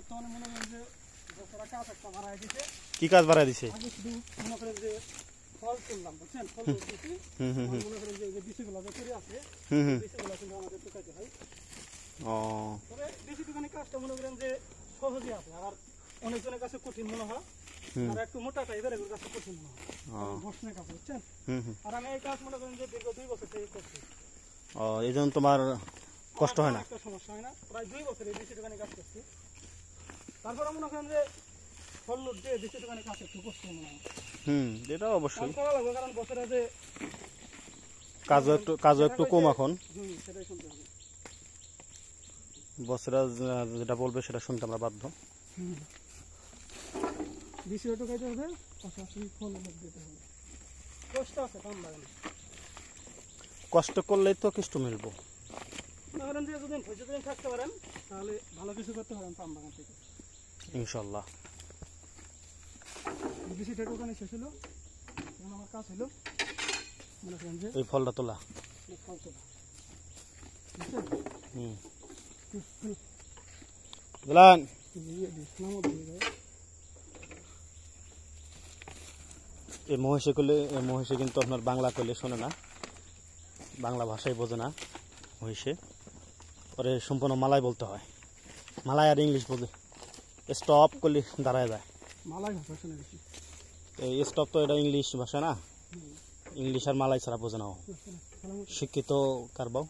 বর্তমানে মনে করেন যে বছরা কাজ একটা বাড়ায় দিছে। কি কাজ বাড়ায় দিছে? আগে শুধু মনে করেন যে ফল তুললাম, বুঝছেন? ফল তুলতেছি, মনে করেন যে বিচিগুলো যে পড়ে আছে, বিচিগুলো কিন্তু আমাদের টুকাইতে হয়। তবে বেশিটুখানি কাজটা মনে করেন যে সহজে আছে, আবার অনেকজনের কাছে কঠিন মনে হয়, আর একটু মোটা টাইপের এগুলোর কাছে কঠিন মনে হয় ঘষনের কাজ, বুঝছেন? আর আমি এই কাজ মনে করেন যে দীর্ঘ 2 বছর থেকে করছি। এই জন্য তোমার কষ্ট হয় না? একটা সমস্যা হয় না, প্রায় 2 বছর এই বেশিটুখানি কাজ করছি। তারপরে মনে করেন যে ফল লুট দিয়ে বেশিটুখানি কাজ একটু করতে মনে হয়। এটা অবশ্যই করা লাগবে, কারণ বছরে যে কাজও একটু কম এখন। সেটাই শুনতে হবে। বছরা যেটা বলবে সেটা শুনতে আমরা বাধ্য। বিচিও টুকাইতে হবে, পাশাপাশি ফল লুট দিতে হবে। কষ্ট আছে পান বাগানে। কষ্ট করলেই তো কিছু মিলবো। মনে করেন যে যদি ধৈর্য ধরে থাকতে পারেন তাহলে ভালো কিছু করতে পারেন পান বাগান থেকে, ইনশাল্লাহ। বিচিটা টুকানি শেষ হলো, এখন আমার কাজ হলো মনে করেন যে এই ফলটা তোলা। ফল তোলা, বুঝলেন? এই মহিষে কিন্তু আপনার বাংলা করলে শোনে না, বাংলা ভাষাই বোঝে না মহিষে। পরে সম্পূর্ণ মালাই বলতে হয়, মালাই আর ইংলিশ বোঝে। স্টপ করলে দাঁড়ায় যায়। মালাই ভাষা শুনে বেশি। এই স্টপ তো এটা ইংলিশ ভাষা না, ইংলিশ আর মালাই ছাড়া বোঝে না। শিক্ষিত কারবাও।